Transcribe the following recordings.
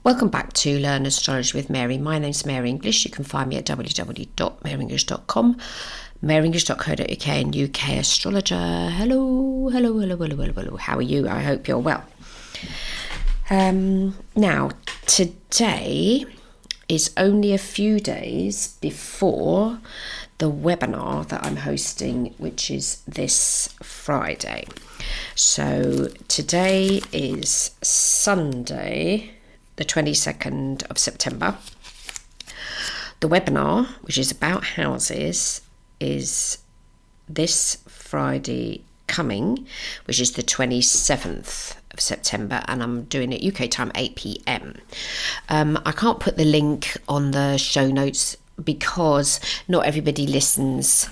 Welcome back to Learn Astrology with Mary. My name's Mary English. You can find me at www.maryenglish.com, maryenglish.co.uk and UK Astrologer. Hello. How are you? I hope you're well. Now, today is only a few days before the webinar that I'm hosting, which is this Friday. So today is Sunday, the 22nd of September. The webinar, which is about houses, is this Friday coming, which is the 27th of September, and I'm doing it UK time 8 p.m. I can't put the link on the show notes because not everybody listens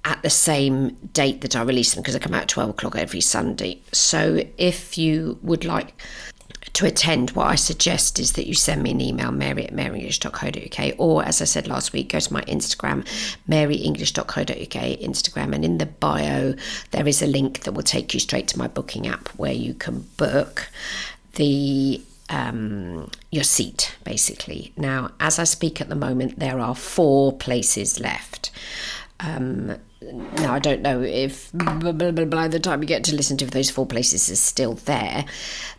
at the same date that I release them, because I come out at 12 o'clock every Sunday. So if you would like to attend, what I suggest is that you send me an email, mary@maryenglish.co.uk, or as I said last week, go to my Instagram, maryenglish.co.uk Instagram, and in the bio there is a link that will take you straight to my booking app where you can book the your seat, basically. Now, as I speak at the moment, there are 4 places left. Now, I don't know if by the time you get to listen to those 4 places is still there,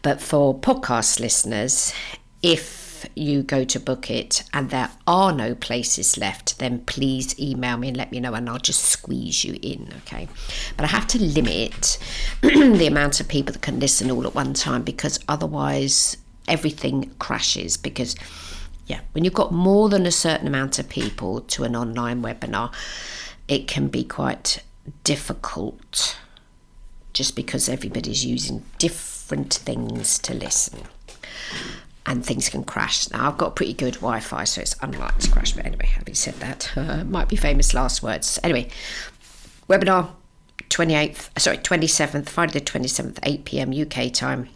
but for podcast listeners, if you go to book it and there are no places left, then please email me and let me know, and I'll just squeeze you in, okay? But I have to limit the amount of people that can listen all at one time, because otherwise everything crashes. Because when you've got more than a certain amount of people to an online webinar, it can be quite difficult just because everybody's using different things to listen and things can crash. Now, I've got pretty good Wi-Fi, so it's unlikely to crash, but anyway, having said that, might be famous last words. Anyway, webinar 27th, Friday the 27th, 8 p.m. UK time.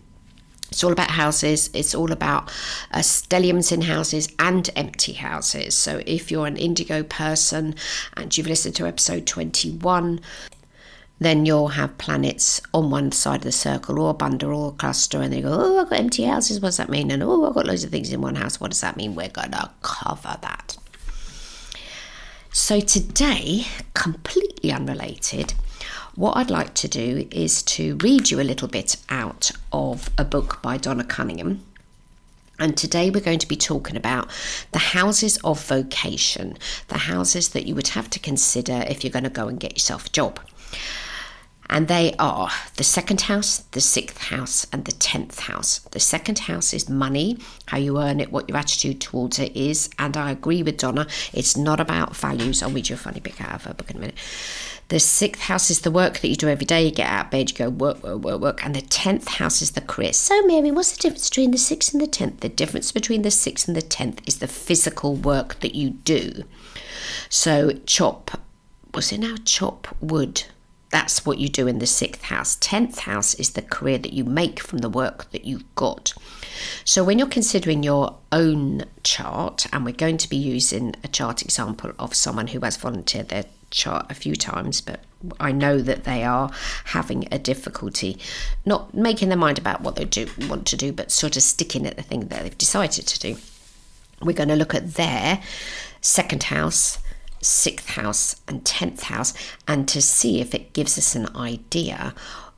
It's all about houses. It's all about stelliums in houses and empty houses. So if you're an indigo person and you've listened to episode 21, then you'll have planets on one side of the circle, or a bundle, or a cluster, and they go, oh, I've got empty houses, what does that mean? And oh, I've got loads of things in one house, what does that mean? We're going to cover that. So today, completely unrelated, what I'd like to do is to read you a little bit out of a book by Donna Cunningham. And today we're going to be talking about the houses of vocation, the houses that you would have to consider if you're going to go and get yourself a job. And they are the 2nd house, the 6th house, and the 10th house. The 2nd house is money, how you earn it, what your attitude towards it is. And I agree with Donna, it's not about values. I'll read you a funny bit out of her book in a minute. The 6th house is the work that you do every day. You get out of bed, you go work. And the 10th house is the career. So, Mary, what's the difference between the 6th and the 10th? The difference between the 6th and the 10th is the physical work that you do. So, chop wood. That's what you do in the 6th house. 10th house is the career that you make from the work that you've got. So when you're considering your own chart, and we're going to be using a chart example of someone who has volunteered their chart a few times, but I know that they are having a difficulty not making their mind about what they want to do, but sort of sticking at the thing that they've decided to do. We're going to look at their 2nd house, 6th house and 10th house, and to see if it gives us an idea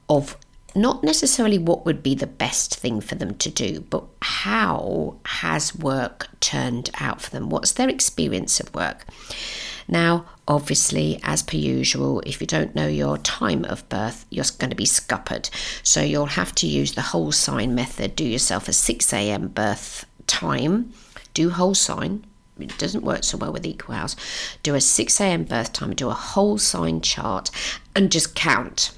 of not necessarily what would be the best thing for them to do, but how has work turned out for them? What's their experience of work? Now, obviously, as per usual, if you don't know your time of birth, you're going to be scuppered. So you'll have to use the whole sign method. Do yourself a 6 a.m. birth time. Do whole sign. It doesn't work so well with equal house. Do a 6 a.m. birth time, do a whole sign chart, and just count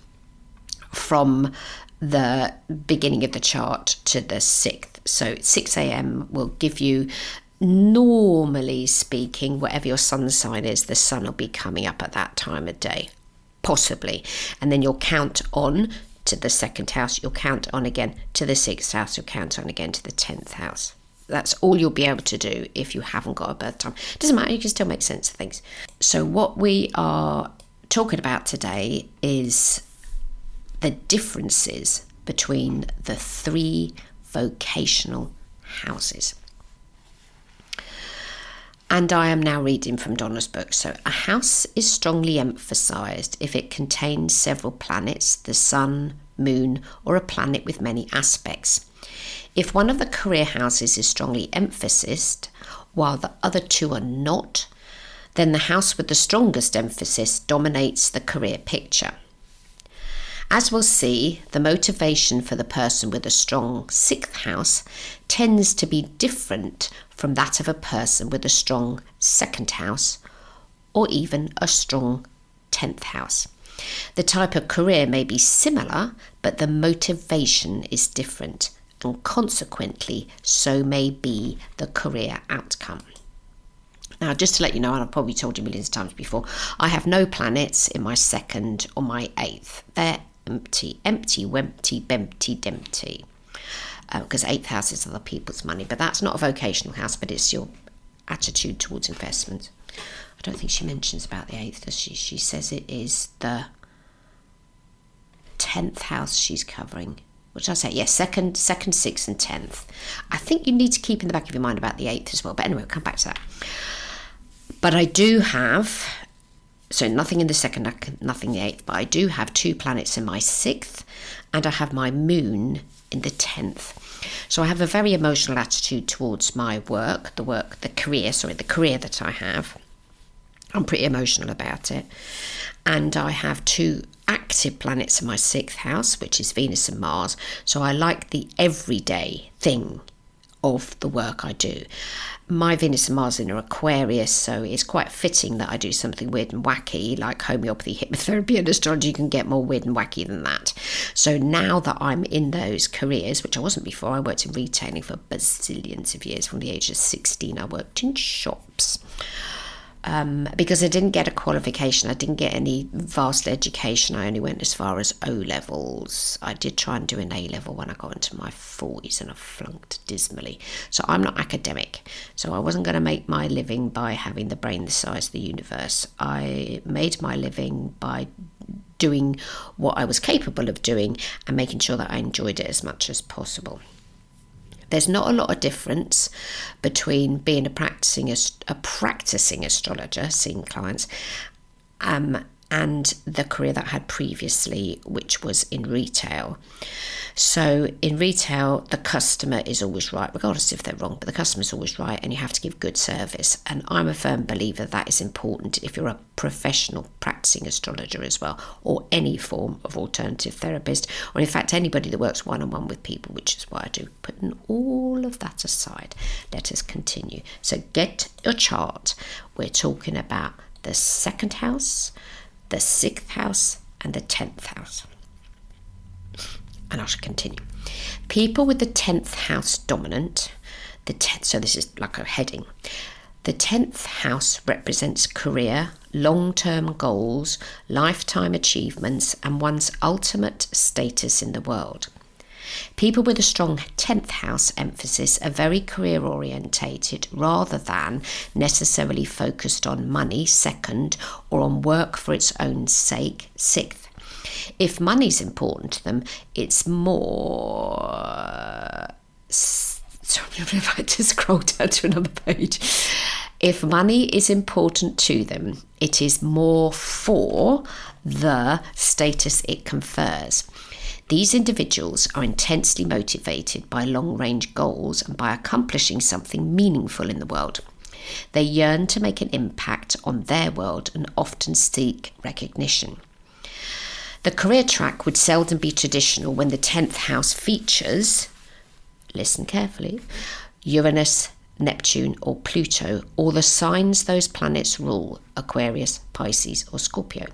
from the beginning of the chart to the 6th. So 6 a.m. will give you, normally speaking, whatever your sun sign is, the sun will be coming up at that time of day, possibly. And then you'll count on to the 2nd house, you'll count on again to the 6th house, you'll count on again to the 10th house. That's all you'll be able to do if you haven't got a birth time. Doesn't matter, you can still make sense of things. So what we are talking about today is the differences between the 3 vocational houses. And I am now reading from Donna's book. So a house is strongly emphasised if it contains several planets, the sun, moon, or a planet with many aspects. If one of the career houses is strongly emphasised, while the other two are not, then the house with the strongest emphasis dominates the career picture. As we'll see, the motivation for the person with a strong 6th house tends to be different from that of a person with a strong 2nd house or even a strong 10th house. The type of career may be similar, but the motivation is different, and consequently, so may be the career outcome. Now, just to let you know, and I've probably told you millions of times before, I have no planets in my 2nd or my 8th. They're empty, wempty, bempty, dempty. Because 8th house is other people's money, but that's not a vocational house, but it's your attitude towards investment. I don't think she mentions about the 8th, does she? She says it is the 10th house she's covering. What did I say? Yes, 2nd, 6th and 10th. I think you need to keep in the back of your mind about the 8th as well, but anyway, we'll come back to that. But I do have, so nothing in the 2nd, nothing in the 8th, but I do have 2 planets in my 6th, and I have my moon in the 10th. So I have a very emotional attitude towards my work, the career that I have. I'm pretty emotional about it. And I have 2 active planets in my 6th house, which is Venus and Mars. So I like the everyday thing of the work I do. My Venus and Mars in are Aquarius, so it's quite fitting that I do something weird and wacky like homeopathy, hypnotherapy and astrology. You can get more weird and wacky than that. So now that I'm in those careers, which I wasn't before, I worked in retailing for bazillions of years. From the age of 16 I worked in shops. Because I didn't get a qualification, I didn't get any vast education, I only went as far as O-levels. I did try and do an A-level when I got into my 40s and I flunked dismally. So I'm not academic, so I wasn't going to make my living by having the brain the size of the universe. I made my living by doing what I was capable of doing and making sure that I enjoyed it as much as possible. There's not a lot of difference between being a practicing astrologer, seeing clients, and the career that I had previously, which was in retail. So in retail, the customer is always right, regardless if they're wrong, but the customer's always right, and you have to give good service. And I'm a firm believer that is important if you're a professional practicing astrologer as well, or any form of alternative therapist, or in fact anybody that works one-on-one with people, which is what I do. Putting all of that aside, let us continue. So get your chart. We're talking about the 2nd house, the 6th house, and the 10th house. And I shall continue. People with the 10th house dominant, so this is like a heading. The 10th house represents career, long-term goals, lifetime achievements, and one's ultimate status in the world. People with a strong 10th house emphasis are very career orientated rather than necessarily focused on money, 2nd, or on work for its own sake, 6th. If money's important to them, it's more... Sorry, if I just scroll down to another page. If money is important to them, it is more for the status it confers. These individuals are intensely motivated by long-range goals and by accomplishing something meaningful in the world. They yearn to make an impact on their world and often seek recognition. The career track would seldom be traditional when the 10th house features, listen carefully, Uranus, Neptune or Pluto, or the signs those planets rule, Aquarius, Pisces or Scorpio.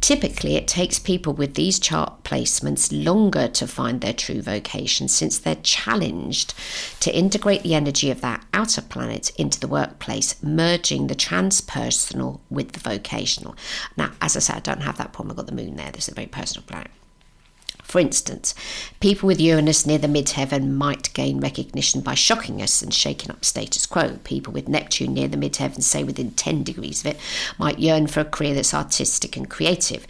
Typically, it takes people with these chart placements longer to find their true vocation, since they're challenged to integrate the energy of that outer planet into the workplace, merging the transpersonal with the vocational. Now, as I said, I don't have that problem. I've got the moon there. This is a very personal planet. For instance, people with Uranus near the midheaven might gain recognition by shocking us and shaking up status quo. People with Neptune near the midheaven, say within 10 degrees of it, might yearn for a career that's artistic and creative.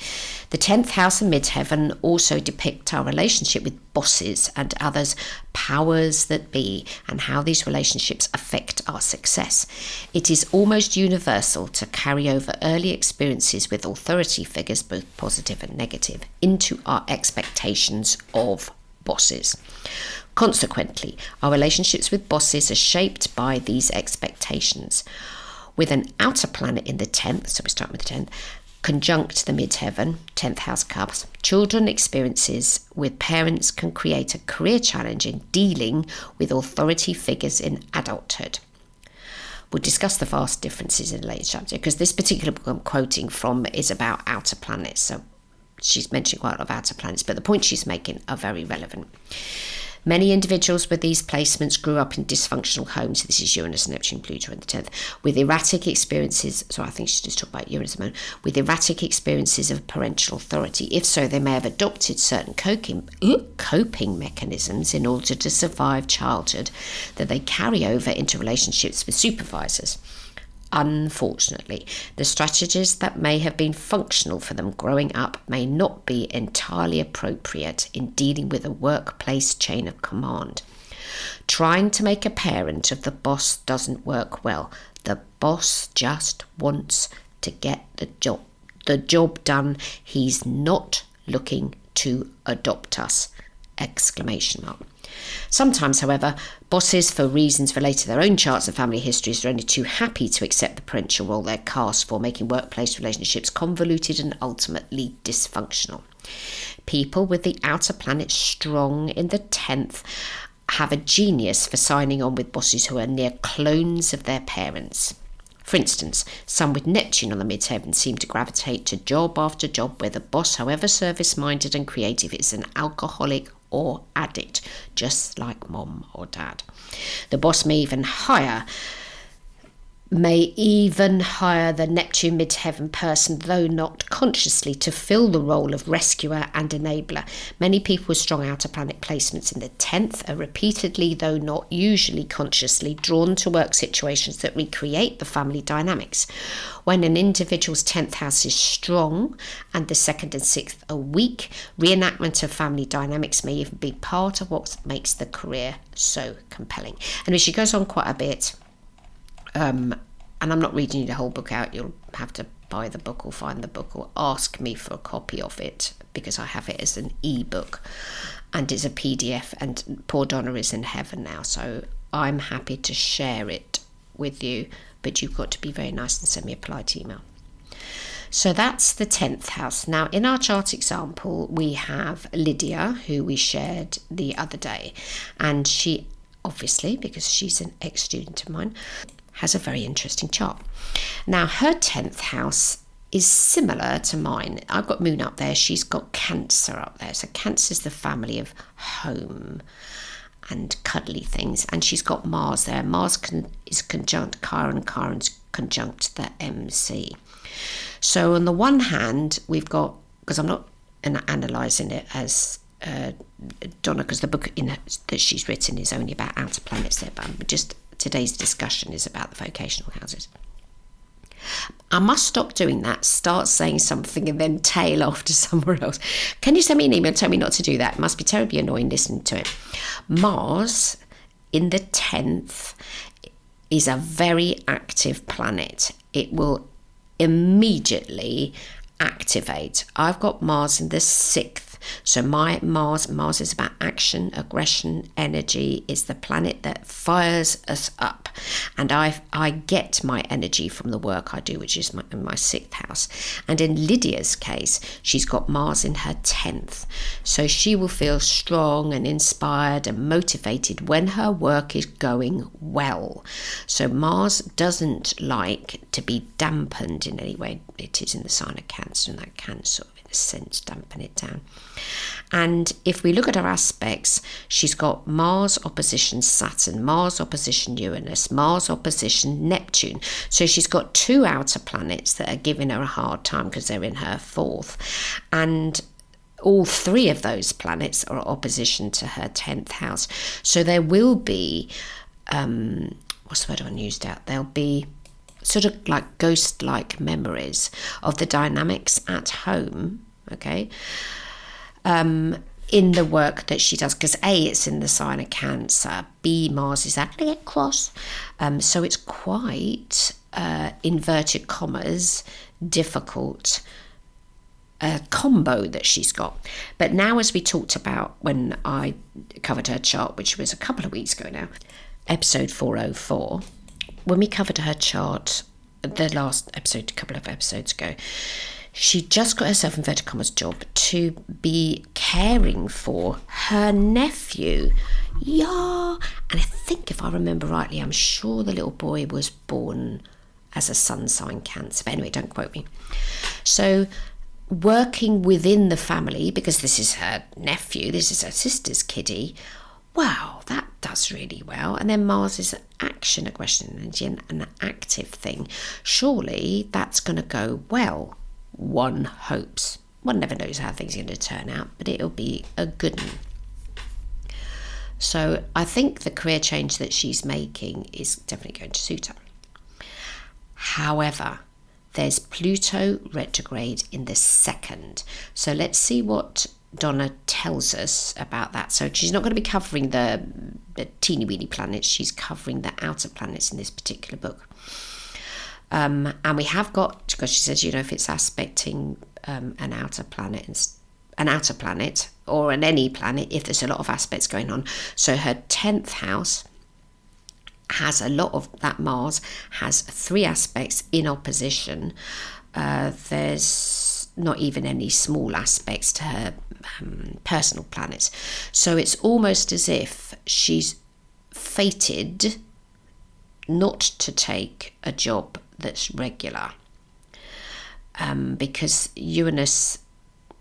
The 10th house and midheaven also depict our relationship with bosses and others powers that be, and how these relationships affect our success. It is almost universal to carry over early experiences with authority figures, both positive and negative, into our expectations of bosses. Consequently, our relationships with bosses are shaped by these expectations. With an outer planet in the 10th, so we start with the 10th, conjunct the midheaven, 10th house cusp, children experiences with parents can create a career challenge in dealing with authority figures in adulthood. We'll discuss the vast differences in a later chapter, because this particular book I'm quoting from is about outer planets. So she's mentioning quite a lot of outer planets, but the points she's making are very relevant. Many individuals with these placements grew up in dysfunctional homes. This is Uranus, Neptune, Pluto in the 10th, with erratic experiences. So I think she's just talking about Uranus at the moment. With erratic experiences of parental authority. If so, they may have adopted certain coping mechanisms in order to survive childhood that they carry over into relationships with supervisors. Unfortunately, the strategies that may have been functional for them growing up may not be entirely appropriate in dealing with a workplace chain of command. Trying to make a parent of the boss doesn't work well. The boss just wants to get the job done. He's not looking to adopt us! Exclamation mark. Sometimes, however, bosses, for reasons related to their own charts and family histories, are only too happy to accept the parental role they're cast for, making workplace relationships convoluted and ultimately dysfunctional. People with the outer planet strong in the 10th have a genius for signing on with bosses who are near clones of their parents. For instance, some with Neptune on the midheaven seem to gravitate to job after job where the boss, however service-minded and creative, is an alcoholic or addict, just like mom or dad. The boss may even hire the Neptune midheaven person, though not consciously, to fill the role of rescuer and enabler. Many people with strong outer planet placements in the 10th are repeatedly, though not usually consciously, drawn to work situations that recreate the family dynamics. When an individual's 10th house is strong and the 2nd and 6th are weak, reenactment of family dynamics may even be part of what makes the career so compelling. And she goes on quite a bit. And I'm not reading you the whole book out. You'll have to buy the book or find the book or ask me for a copy of it, because I have it as an ebook and it's a PDF, and poor Donna is in heaven now, so I'm happy to share it with you, but you've got to be very nice and send me a polite email. So that's the 10th house. Now, in our chart example, we have Lydia, who we shared the other day, and she obviously, because she's an ex-student of mine, has a very interesting chart. Now, her 10th house is similar to mine. I've got Moon up there. She's got Cancer up there. So Cancer is the family of home and cuddly things. And she's got Mars there. Mars is conjunct Chiron. Chiron's conjunct the MC. So on the one hand, we've got, because I'm not analysing it as Donna, because the book that she's written is only about outer planets there, but just today's discussion is about the vocational houses. I must stop doing that, start saying something and then tail off to somewhere else. Can you send me an email and tell me not to do that? It must be terribly annoying listening to it. Mars in the 10th is a very active planet. It will immediately activate. I've got Mars in the 6th. So my Mars is about action, aggression, energy. Is the planet that fires us up, and I get my energy from the work I do, which is my 6th house. And in Lydia's case, she's got Mars in her 10th, so she will feel strong and inspired and motivated when her work is going well. So Mars doesn't like to be dampened in any way. It is in the sign of Cancer, and that can sort of, in a sense, dampen it down. And if we look at her aspects, she's got Mars opposition Saturn, Mars opposition Uranus, Mars opposition Neptune. So she's got two outer planets that are giving her a hard time because they're in her 4th. And all three of those planets are opposition to her 10th house. So there will be, what's the word I used out? There'll be sort of like ghost-like memories of the dynamics at home, okay? in the work that she does, because A, it's in the sign of Cancer, B, Mars is actually get cross, so it's quite inverted commas difficult combo that she's got. But now, as we talked about when I covered her chart, which was a couple of weeks ago now, episode 404, when we covered her chart, the last episode, a couple of episodes ago, she just got herself, inverted commas, job to be caring for her nephew. Yeah. And I think, if I remember rightly, I'm sure the little boy was born as a sun sign Cancer. But anyway, don't quote me. So working within the family, because this is her nephew, this is her sister's kiddie. Wow, that does really well. And then Mars is action, aggression, energy, and an active thing. Surely that's going to go well. One hopes. One never knows how things are going to turn out, but it'll be a good one. So I think the career change that she's making is definitely going to suit her. However, there's Pluto retrograde in the second. So let's see what Donna tells us about that. So she's not going to be covering the teeny weeny planets. She's covering the outer planets in this particular book. And we have got, because she says, if it's aspecting an outer planet or any planet, if there's a lot of aspects going on. So her 10th house has a lot of that. Mars has 3 aspects in opposition. There's not even any small aspects to her personal planets. So it's almost as if she's fated not to take a job that's regular, because Uranus,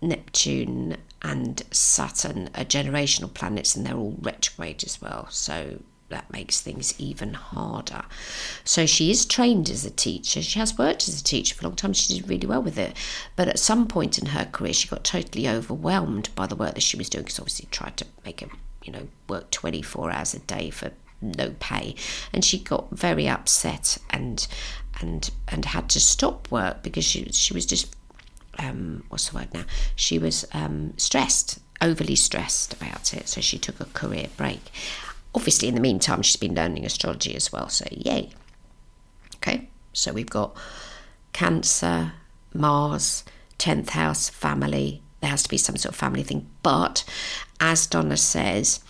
Neptune and Saturn are generational planets, and they're all retrograde as well, so that makes things even harder. So she is trained as a teacher. She has worked as a teacher for a long time. She did really well with it, but at some point in her career she got totally overwhelmed by the work that she was doing, because obviously tried to make her work 24 hours a day for no pay, and she got very upset and had to stop work because she was just what's the word now? She was overly stressed about it. So she took a career break. Obviously, in the meantime, she's been learning astrology as well. So yay. Okay, so we've got Cancer, Mars, 10th house, family. There has to be some sort of family thing. But as Donna says,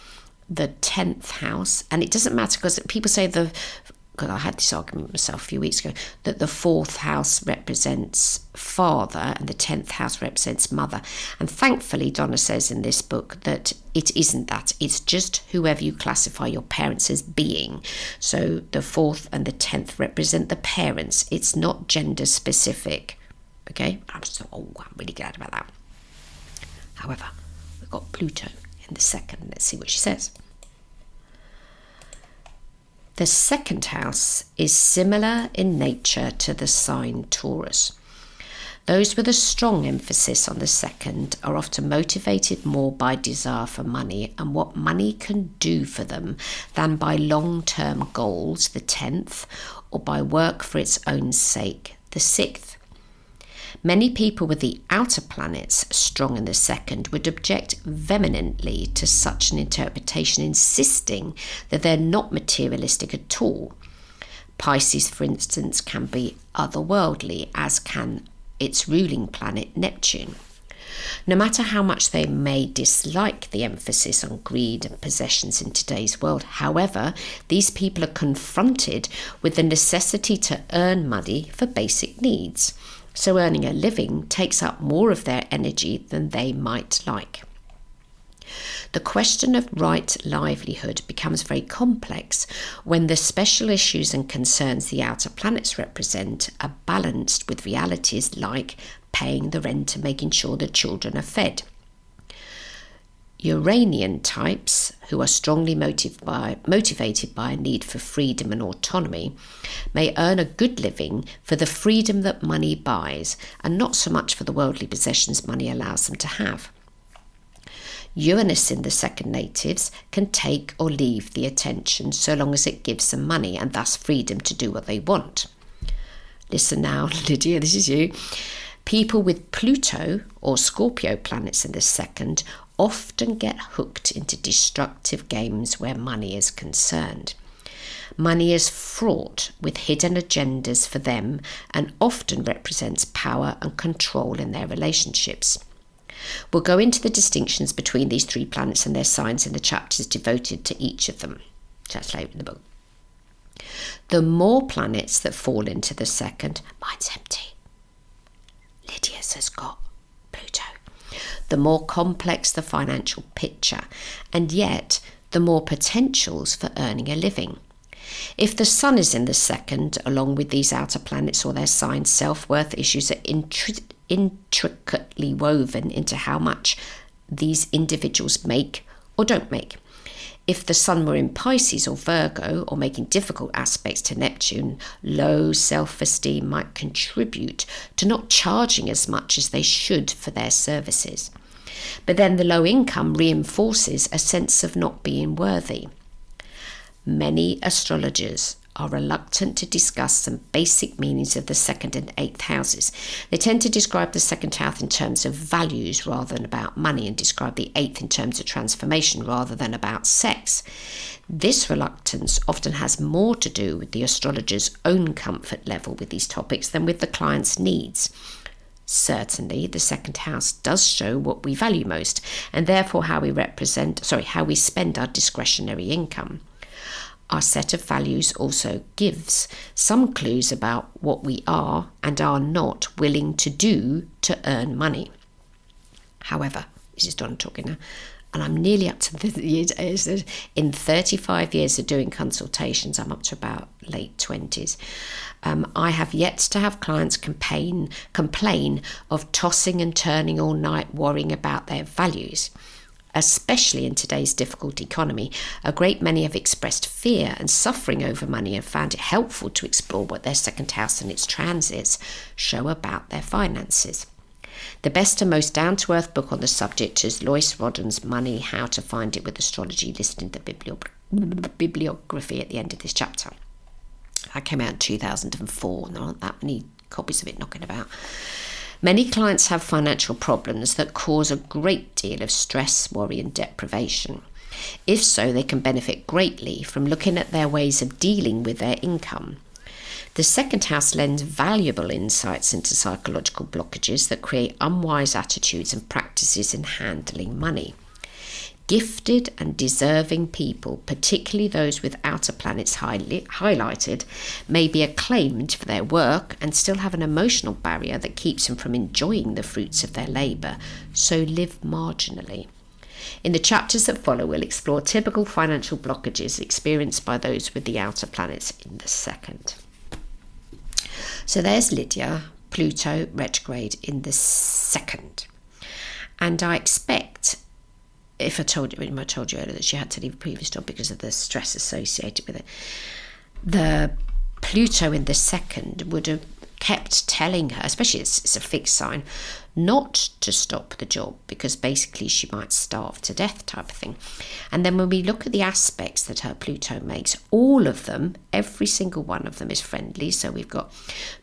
the 10th house, and it doesn't matter, because people say because I had this argument myself a few weeks ago, that the 4th house represents father and the 10th house represents mother. And thankfully, Donna says in this book that it isn't that. It's just whoever you classify your parents as being. So the 4th and the 10th represent the parents. It's not gender specific. Okay? I'm really glad about that. However, we've got Pluto in the second. Let's see what she says. The second house is similar in nature to the sign Taurus. Those with a strong emphasis on the second are often motivated more by desire for money and what money can do for them than by long-term goals, the 10th, or by work for its own sake, the 6th. Many people with the outer planets strong in the second would object vehemently to such an interpretation, insisting that they're not materialistic at all. Pisces, for instance, can be otherworldly, as can its ruling planet Neptune. No matter how much they may dislike the emphasis on greed and possessions in today's world, however, these people are confronted with the necessity to earn money for basic needs. So earning a living takes up more of their energy than they might like. The question of right livelihood becomes very complex when the special issues and concerns the outer planets represent are balanced with realities like paying the rent and making sure the children are fed. Uranian types, who are strongly motivated by a need for freedom and autonomy, may earn a good living for the freedom that money buys and not so much for the worldly possessions money allows them to have. Uranus in the second natives can take or leave the attention so long as it gives them money and thus freedom to do what they want. Listen now, Lydia, this is you. People with Pluto or Scorpio planets in the second often get hooked into destructive games where money is concerned. Money is fraught with hidden agendas for them and often represents power and control in their relationships. We'll go into the distinctions between these 3 planets and their signs in the chapters devoted to each of them. That's later in the book. The more planets that fall into the second, mine's empty. Lydia's has got Pluto. The more complex the financial picture, and yet the more potentials for earning a living. If the sun is in the second, along with these outer planets or their signs, self-worth issues are intricately woven into how much these individuals make or don't make. If the sun were in Pisces or Virgo, or making difficult aspects to Neptune, low self-esteem might contribute to not charging as much as they should for their services. But then the low income reinforces a sense of not being worthy. Many astrologers are reluctant to discuss some basic meanings of the 2nd and 8th houses. They tend to describe the 2nd house in terms of values rather than about money, and describe the 8th in terms of transformation rather than about sex. This reluctance often has more to do with the astrologer's own comfort level with these topics than with the client's needs. Certainly, the 2nd house does show what we value most, and therefore how we spend our discretionary income. Our set of values also gives some clues about what we are and are not willing to do to earn money. However, this is Donna talking now, and I'm nearly up to the years. In 35 years of doing consultations, I'm up to about late 20s. I have yet to have clients complain of tossing and turning all night worrying about their values. Especially in today's difficult economy, a great many have expressed fear and suffering over money and found it helpful to explore what their 2nd house and its transits show about their finances. The best and most down-to-earth book on the subject is Lois Rodden's Money, How to Find It with Astrology, listed in the bibliography at the end of this chapter. That came out in 2004, and there aren't that many copies of it knocking about. Many clients have financial problems that cause a great deal of stress, worry and deprivation. If so, they can benefit greatly from looking at their ways of dealing with their income. The 2nd house lends valuable insights into psychological blockages that create unwise attitudes and practices in handling money. Gifted and deserving people, particularly those with outer planets highlighted, may be acclaimed for their work and still have an emotional barrier that keeps them from enjoying the fruits of their labour, so live marginally. In the chapters that follow, we'll explore typical financial blockages experienced by those with the outer planets in the 2nd. So there's Lydia, Pluto retrograde in the 2nd. And I expect, if I told you earlier that she had to leave a previous job because of the stress associated with it, the Pluto in the 2nd would have kept telling her, especially it's a fixed sign, not to stop the job because basically she might starve to death type of thing. And then when we look at the aspects that her Pluto makes, all of them, every single one of them is friendly. So we've got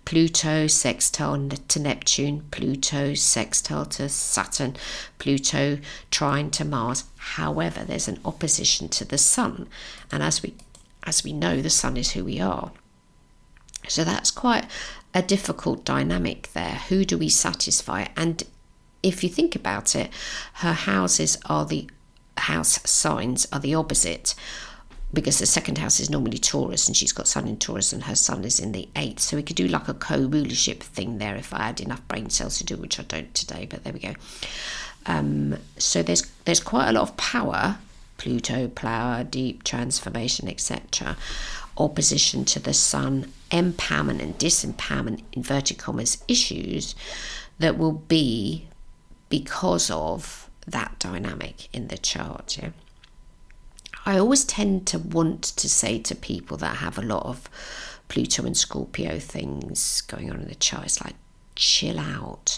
Pluto sextile to Neptune, Pluto sextile to Saturn, Pluto trine to Mars. However, there's an opposition to the sun, and as we know, the sun is who we are. So that's quite a difficult dynamic there. Who do we satisfy? And if you think about it, her houses are the house signs are the opposite, because the 2nd house is normally Taurus and she's got sun in Taurus and her sun is in the 8th. So we could do like a co-rulership thing there if I had enough brain cells to do, which I don't today, but there we go. So there's quite a lot of power, Pluto, power, deep transformation, etc. Opposition to the sun, empowerment and disempowerment, inverted commas, issues that will be because of that dynamic in the chart. Yeah? I always tend to want to say to people that have a lot of Pluto and Scorpio things going on in the chart, it's like, chill out.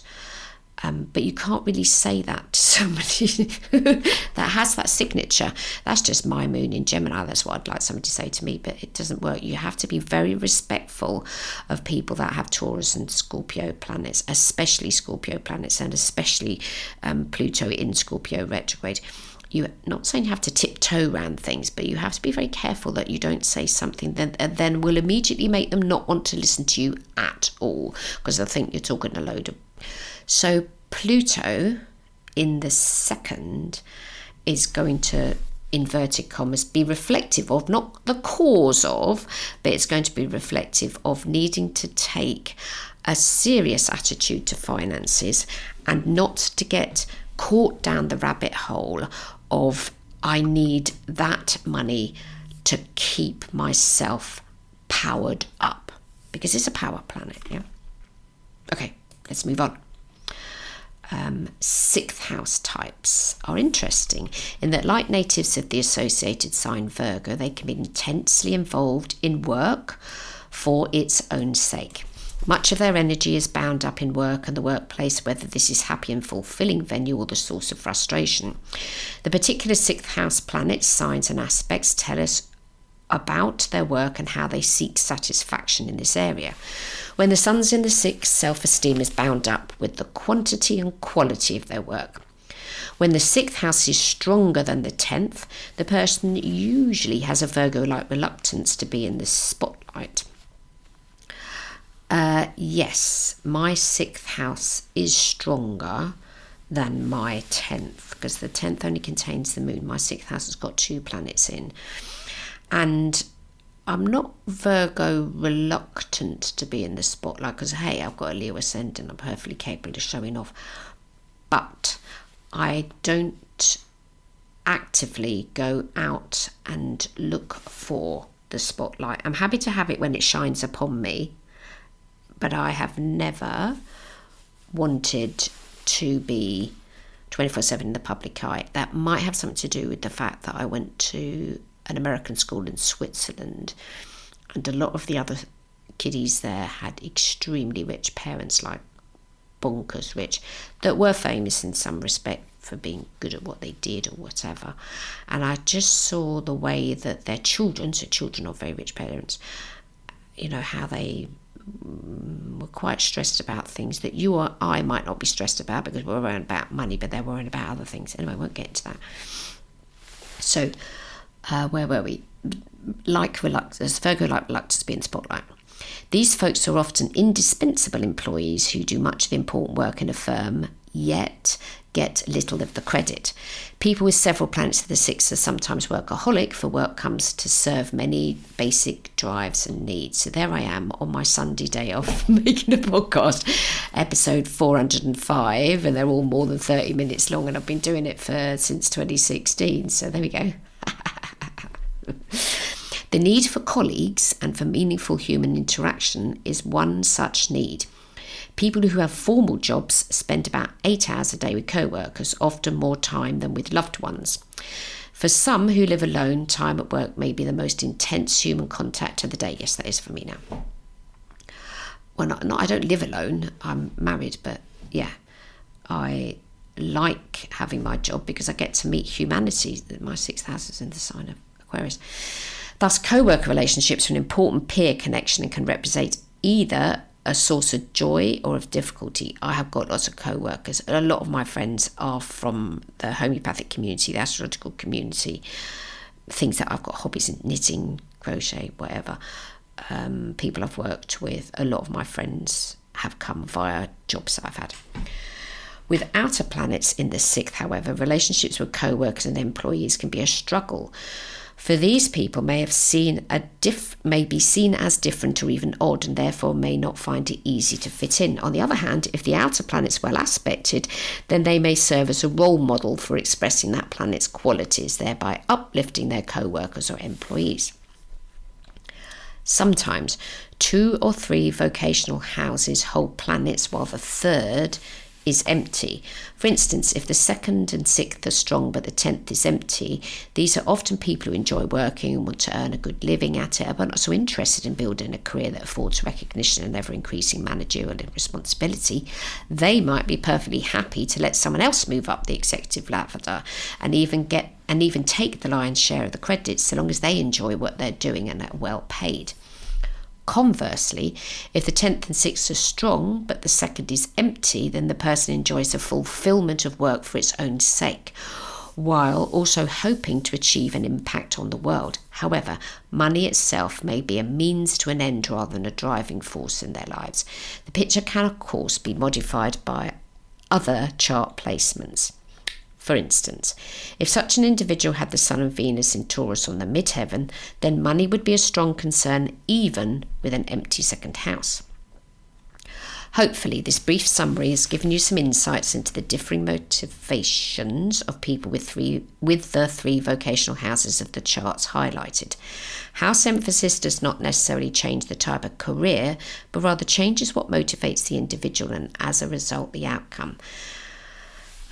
But you can't really say that to somebody that has that signature. That's just my moon in Gemini. That's what I'd like somebody to say to me, but it doesn't work. You have to be very respectful of people that have Taurus and Scorpio planets, especially Scorpio planets, and especially Pluto in Scorpio retrograde. You're not saying you have to tiptoe around things, but you have to be very careful that you don't say something that then will immediately make them not want to listen to you at all, because they'll think you're talking a load of... So Pluto in the second is going to, inverted commas, be reflective of, not the cause of, but it's going to be reflective of needing to take a serious attitude to finances and not to get caught down the rabbit hole of I need that money to keep myself powered up, because it's a power planet. Yeah. Okay, let's move on. Sixth house types are interesting in that, like natives of the associated sign Virgo, they can be intensely involved in work for its own sake. Much of their energy is bound up in work and the workplace, whether this is happy and fulfilling venue or the source of frustration. The particular sixth house planets, signs and aspects tell us about their work and how they seek satisfaction in this area. When the sun's in the sixth, self-esteem is bound up with the quantity and quality of their work. When the sixth house is stronger than the 10th, the person usually has a Virgo-like reluctance to be in the spotlight. Yes, my sixth house is stronger than my 10th, because the 10th only contains the moon. My sixth house has got 2 planets in. And I'm not Virgo reluctant to be in the spotlight, because, hey, I've got a Leo ascendant, I'm perfectly capable of showing off. But I don't actively go out and look for the spotlight. I'm happy to have it when it shines upon me, but I have never wanted to be 24/7 in the public eye. That might have something to do with the fact that I went to an American school in Switzerland, and a lot of the other kiddies there had extremely rich parents, like bonkers rich, that were famous in some respect for being good at what they did or whatever. And I just saw the way that their children, so children of very rich parents, you know, how they were quite stressed about things that you or I might not be stressed about, because we're worrying about money, but they're worrying about other things. Anyway, I won't get into that. So where were we? Like reluctance, Virgo-like reluctance to be in the spotlight. These folks are often indispensable employees who do much of the important work in a firm, yet get little of the credit. People with several planets of the sixth are sometimes workaholic, for work comes to serve many basic drives and needs. So there I am on my Sunday day off making a podcast, episode 405, and they're all more than 30 minutes long, and I've been doing it since 2016. So there we go. The need for colleagues and for meaningful human interaction is one such need. People who have formal jobs spend about 8 hours a day with co-workers, often more time than with loved ones. For some who live alone, time at work may be the most intense human contact of the day. Yes, that is for me now. Well, I don't live alone. I'm married, but yeah, I like having my job because I get to meet humanity. My sixth house is in the sign of Aquarius. Thus, co-worker relationships are an important peer connection and can represent either a source of joy or of difficulty. I have got lots of co-workers. A lot of my friends are from the homeopathic community, the astrological community, things that I've got hobbies in, knitting, crochet, whatever. People I've worked with, a lot of my friends have come via jobs that I've had. With outer planets in the sixth, however, relationships with co-workers and employees can be a struggle. For these people may be seen as different or even odd, and therefore may not find it easy to fit in. On the other hand, if the outer planet's well aspected, then they may serve as a role model for expressing that planet's qualities, thereby uplifting their co-workers or employees. Sometimes 2 or 3 vocational houses hold planets, while the third is empty. For instance, if the 2nd and 6th are strong but the 10th is empty, these are often people who enjoy working and want to earn a good living at it, but not so interested in building a career that affords recognition and ever-increasing managerial responsibility. They might be perfectly happy to let someone else move up the executive ladder and even take the lion's share of the credit, so long as they enjoy what they're doing and are well paid. Conversely, if the 10th and 6th are strong but the 2nd is empty, then the person enjoys the fulfillment of work for its own sake, while also hoping to achieve an impact on the world. However, money itself may be a means to an end rather than a driving force in their lives. The picture can, of course, be modified by other chart placements. For instance, if such an individual had the Sun and Venus in Taurus on the midheaven, then money would be a strong concern even with an empty 2nd house. Hopefully, this brief summary has given you some insights into the differing motivations of people with the 3 vocational houses of the charts highlighted. House emphasis does not necessarily change the type of career, but rather changes what motivates the individual and, as a result, the outcome.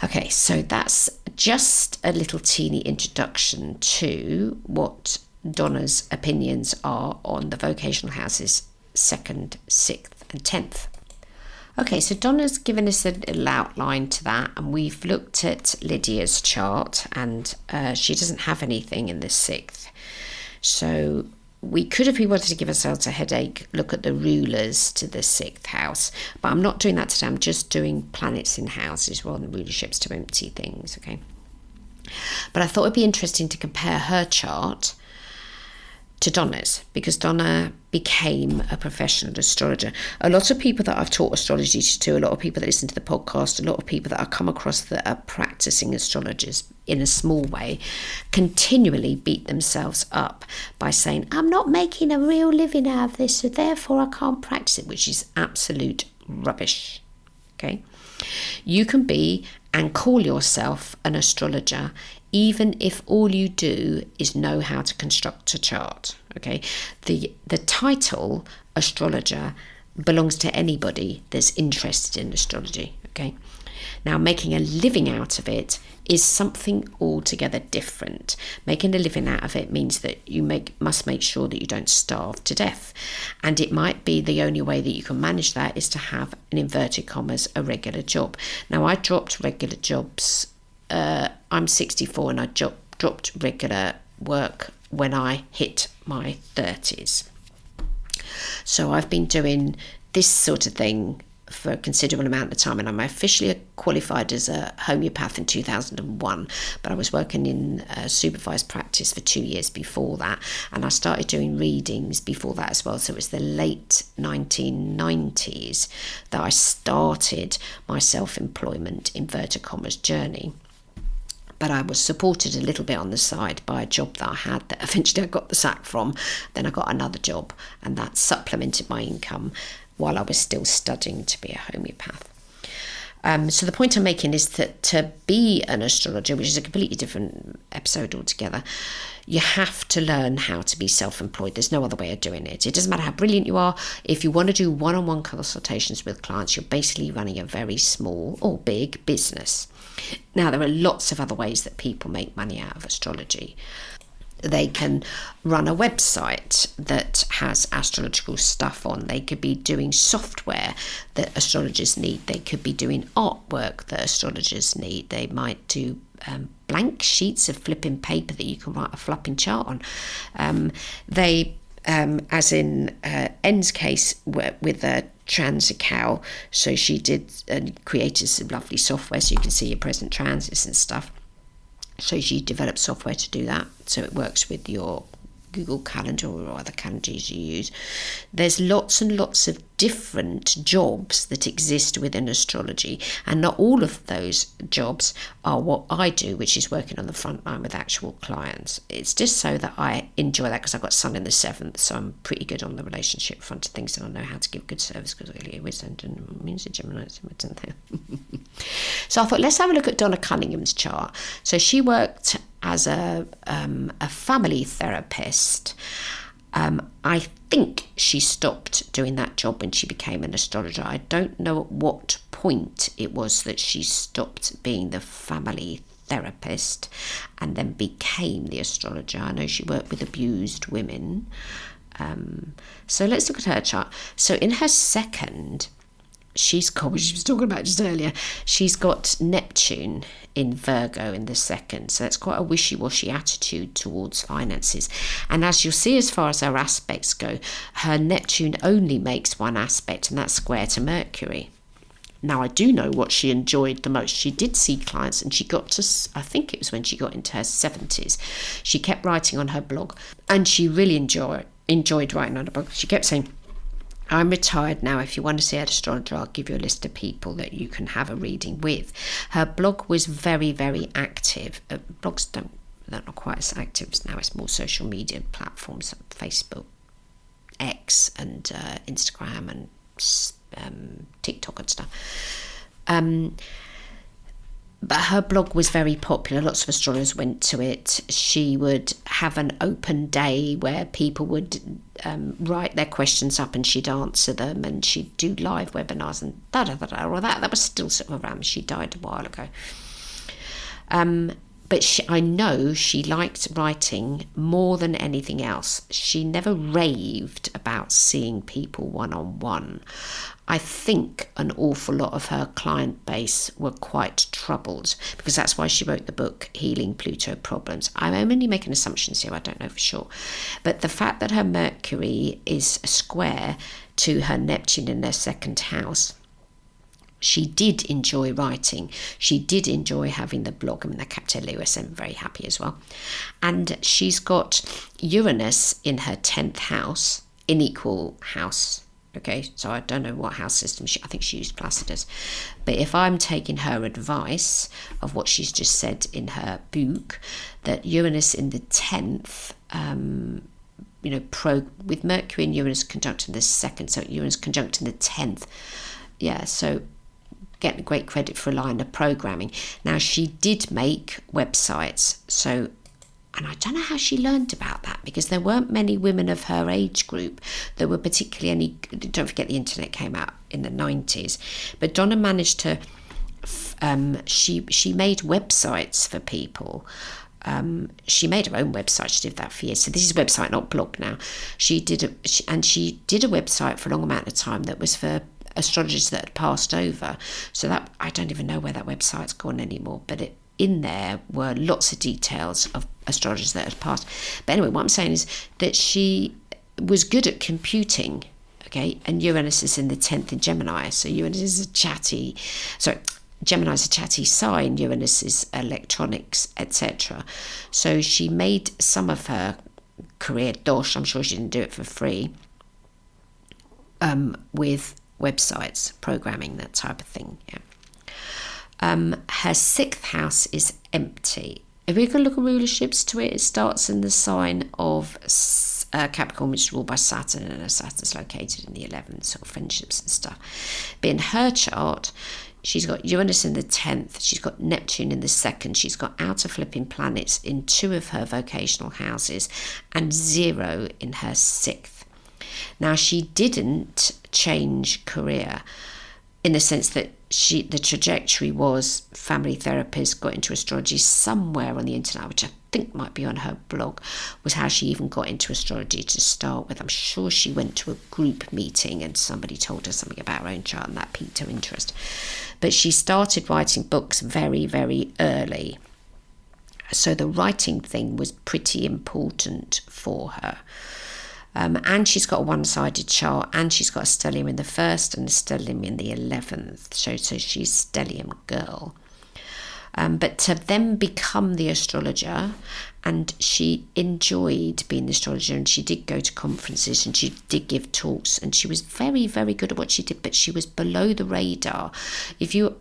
Okay, so that's just a little teeny introduction to what Donna's opinions are on the vocational houses 2nd, 6th and 10th. Okay, so Donna's given us a little outline to that, and we've looked at Lydia's chart, and she doesn't have anything in the 6th. So we could, if we wanted to give ourselves a headache, look at the rulers to the 6th house. But I'm not doing that today. I'm just doing planets in houses rather than rulerships to empty things, okay? But I thought it'd be interesting to compare her chart to Donna's, because Donna became a professional astrologer. A lot of people that I've taught astrology to, a lot of people that listen to the podcast, a lot of people that I've come across that are practicing astrologers in a small way, continually beat themselves up by saying, I'm not making a real living out of this, so therefore I can't practice it, which is absolute rubbish. Okay? You can be and call yourself an astrologer even if all you do is know how to construct a chart. Okay, the title astrologer belongs to anybody that's interested in astrology. Okay, now making a living out of it is something altogether different. Making a living out of it means that you must make sure that you don't starve to death, and it might be the only way that you can manage that is to have, in inverted commas, a regular job. Now, I dropped regular jobs. I'm 64 and I dropped regular work when I hit my 30s. So I've been doing this sort of thing for a considerable amount of time, and I'm officially qualified as a homeopath in 2001, but I was working in supervised practice for 2 years before that, and I started doing readings before that as well. So it was the late 1990s that I started my self-employment, inverted commas, journey. But I was supported a little bit on the side by a job that I had that eventually I got the sack from. Then I got another job, and that supplemented my income while I was still studying to be a homeopath. So the point I'm making is that to be an astrologer, which is a completely different episode altogether, you have to learn how to be self-employed. There's no other way of doing it. It doesn't matter how brilliant you are. If you want to do one-on-one consultations with clients, you're basically running a very small or big business. Now, there are lots of other ways that people make money out of astrology. They can run a website that has astrological stuff on. They could be doing software that astrologers need. They could be doing artwork that astrologers need. They might do blank sheets of flipping paper that you can write a flipping chart on. As in N's case with a Transical, so she did created some lovely software so you can see your present transits and stuff. So she developed software to do that, so it works with your Google Calendar or other calendars you use. There's lots and lots of different jobs that exist within astrology, and not all of those jobs are what I do, which is working on the front line with actual clients. It's just so that I enjoy that because I've got Sun in the 7th, so I'm pretty good on the relationship front of things, and I know how to give good service because really we're sending means a Gemini. So I thought, let's have a look at Donna Cunningham's chart. So she worked as a family therapist I think she stopped doing that job when she became an astrologer. I don't know at what point it was that she stopped being the family therapist and then became the astrologer. I know she worked with abused women. So let's look at her chart. So in her second, she's got, which she was talking about just earlier, she's got Neptune in Virgo in the second. So that's quite a wishy-washy attitude towards finances. And as you'll see, as far as her aspects go, her Neptune only makes one aspect, and that's square to Mercury. Now, I do know what she enjoyed the most. She did see clients, and she got to, I think it was when she got into her 70s, she kept writing on her blog, and she really enjoyed writing on her blog. She kept saying, I'm retired now. If you want to see an astrologer, I'll give you a list of people that you can have a reading with. Her blog was very, very active. Blogs they're not quite as active now. It's more social media platforms like Facebook, X, and Instagram, and TikTok and stuff. But her blog was very popular. Lots of astrologers went to it. She would have an open day where people would write their questions up and she'd answer them, and she'd do live webinars and or that was still sort of around. She died a while ago. But I know she liked writing more than anything else. She never raved about seeing people one-on-one. I think an awful lot of her client base were quite troubled, because that's why she wrote the book Healing Pluto Problems. I'm only making assumptions here, I don't know for sure. But the fact that her Mercury is square to her Neptune in their second house, she did enjoy writing. She did enjoy having the blog. I mean, that kept her Lewis, and very happy as well. And she's got Uranus in her 10th house, in equal house. Okay, so I don't know what house system I think she used Placidus. But if I'm taking her advice of what she's just said in her book, that Uranus in the 10th, with Mercury and Uranus conjunct in the second, so Uranus conjunct in the 10th. Yeah, so getting great credit for a line of programming. Now, she did make websites, so, and I don't know how she learned about that, because there weren't many women of her age group that were particularly don't forget the internet came out in the 90s, but Donna managed to, she made websites for people. She made her own website. She did that for years. So this is website, not blog now. She did a website for a long amount of time that was for astrologers that had passed over. So that, I don't even know where that website's gone anymore, but in there were lots of details of astrologers that had passed. But anyway, what I'm saying is that she was good at computing, okay, and Uranus is in the 10th in Gemini, so Uranus is Gemini is a chatty sign, Uranus is electronics, etc. So she made some of her career, I'm sure she didn't do it for free, with websites, programming, that type of thing. Yeah. Her 6th house is empty. If we can look at rulerships to it, it starts in the sign of Capricorn, which is ruled by Saturn, and Saturn's located in the 11th, sort of friendships and stuff. But in her chart, she's got Uranus in the 10th, she's got Neptune in the 2nd, she's got outer flipping planets in 2 of her vocational houses, and 0 in her 6th. Now, she didn't change career in the sense that the trajectory was family therapist, got into astrology somewhere on the internet, which I think might be on her blog, was how she even got into astrology to start with. I'm sure she went to a group meeting and somebody told her something about her own chart, and that piqued her interest. But she started writing books very, very early. So the writing thing was pretty important for her. And she's got a one-sided chart, and she's got a stellium in the 1st and a stellium in the 11th. So she's stellium girl. But to then become the astrologer, and she enjoyed being the astrologer, and she did go to conferences and she did give talks, and she was very, very good at what she did, but she was below the radar. If you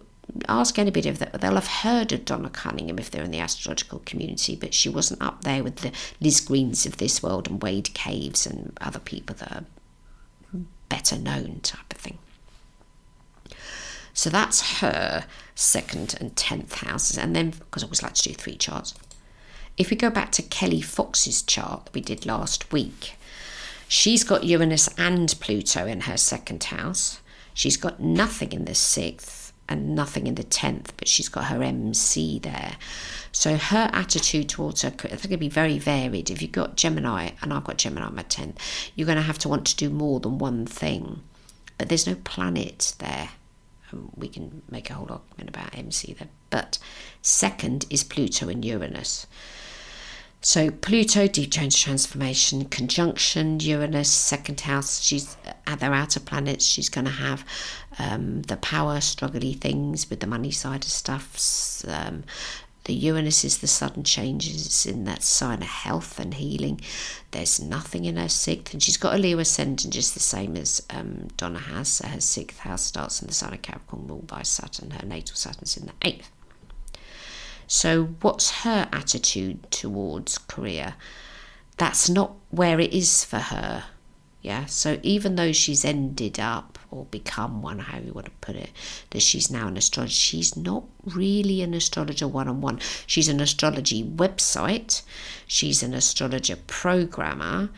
ask anybody of that, they'll have heard of Donna Cunningham if they're in the astrological community, but she wasn't up there with the Liz Greens of this world and Wade Caves and other people that are better known, type of thing. So that's her 2nd and 10th houses. And then, because I always like to do 3 charts, if we go back to Kelli Fox's chart that we did last week, She's got Uranus and Pluto in her second house. She's got nothing in the 6th and nothing in the 10th, but she's got her MC there. So her attitude towards her career is going to be very varied. If you've got Gemini, and I've got Gemini on my 10th, you're going to have to want to do more than one thing. But there's no planet there. We can make a whole argument about MC there. But second is Pluto and Uranus. So Pluto, deep change, transformation, conjunction, Uranus, second house. She's at their outer planets. She's going to have the power, struggly things with the money side of stuff. The Uranus is the sudden changes in that sign of health and healing. There's nothing in her 6th, and she's got a Leo ascendant just the same as Donna has. So her 6th house starts in the sign of Capricorn, ruled by Saturn. Her natal Saturn's in the 8th. So what's her attitude towards career? That's not where it is for her. Yeah, so even though she's ended up or become one, how you want to put it, that she's now an astrologer, she's not really an astrologer one-on-one. She's an astrology website. She's an astrologer programmer,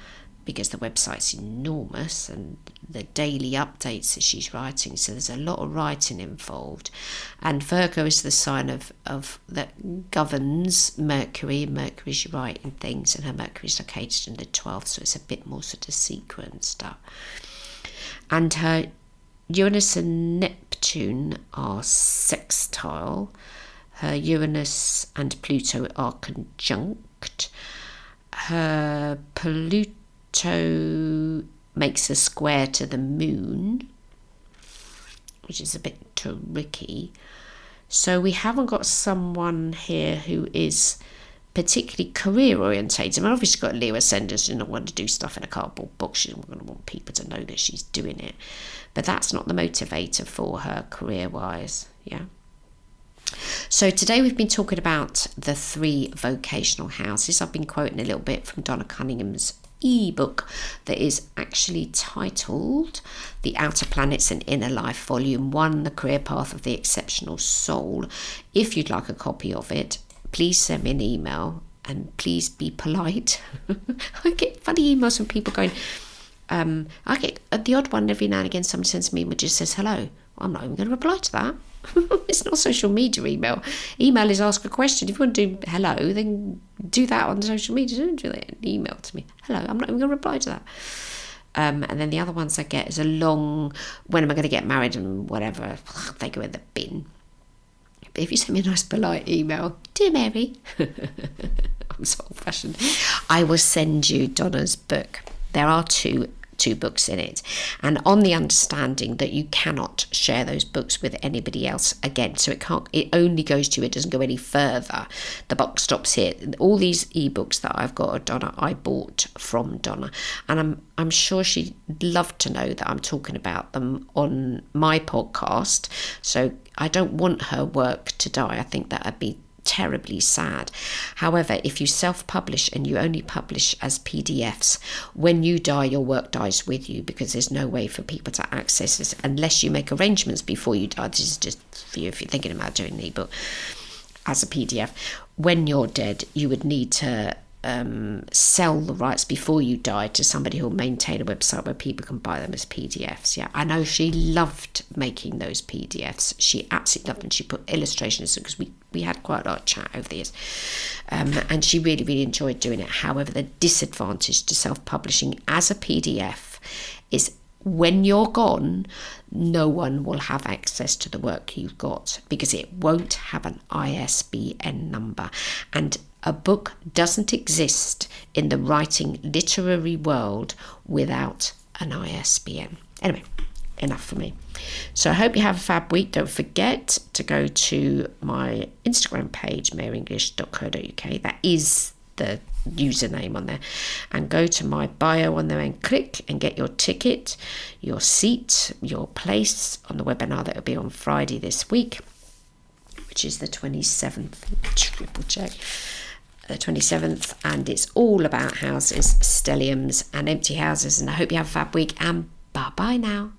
because the website's enormous, and the daily updates that she's writing, so there's a lot of writing involved. And Virgo is the sign of that governs Mercury, and Mercury's writing things, and her Mercury's located in the 12th, so it's a bit more sort of secret and stuff. And her Uranus and Neptune are sextile. Her Uranus and Pluto are conjunct. Her Pluto makes a square to the moon, which is a bit tricky. So we haven't got someone here who is particularly career orientated. I mean, obviously she's got Leo ascendant. She doesn't want to do stuff in a cardboard box. She's not going to want people to know that she's doing it. But that's not the motivator for her career-wise, yeah. So today we've been talking about the 3 vocational houses. I've been quoting a little bit from Donna Cunningham's ebook that is actually titled The Outer Planets and Inner Life, Volume 1, The Career Path of the Exceptional Soul. If you'd like a copy of it, please send me an email, and please be polite. I get funny emails from people going, I get the odd one every now and again. Somebody sends me an email that just says hello. I'm not even going to reply to that. It's not social media email. Email is ask a question. If you want to do hello, then do that on social media. Don't do that. Email to me. Hello. I'm not even going to reply to that. And then the other ones I get is a long, when am I going to get married and whatever. They go in the bin. But if you send me a nice polite email, dear Mary, I'm so old fashioned, I will send you Donna's book. There are two books in it, and on the understanding that you cannot share those books with anybody else again. So it only goes to you, it doesn't go any further. The box stops here. All these ebooks that I've got of Donna, I bought from Donna, and I'm sure she'd love to know that I'm talking about them on my podcast. So I don't want her work to die. I think that would be terribly sad. However, if you self-publish and you only publish as PDFs, when you die, your work dies with you, because there's no way for people to access this unless you make arrangements before you die. This is just for you if you're thinking about doing an ebook as a PDF. When you're dead, you would need to sell the rights before you die to somebody who'll maintain a website where people can buy them as PDFs. Yeah, I know she loved making those PDFs. She absolutely loved them. She put illustrations because we had quite a lot of chat over the years, and she really, really enjoyed doing it. However, the disadvantage to self-publishing as a PDF is when you're gone, no one will have access to the work you've got, because it won't have an ISBN number, and a book doesn't exist in the writing literary world without an ISBN. Anyway, enough for me. So I hope you have a fab week. Don't forget to go to my Instagram page, maryenglish.co.uk. That is the username on there, and go to my bio on there and click and get your ticket, your seat, your place on the webinar that will be on Friday this week, which is the 27th. Triple check. The 27th, and it's all about houses, stelliums and empty houses. And I hope you have a fab week, and bye bye now.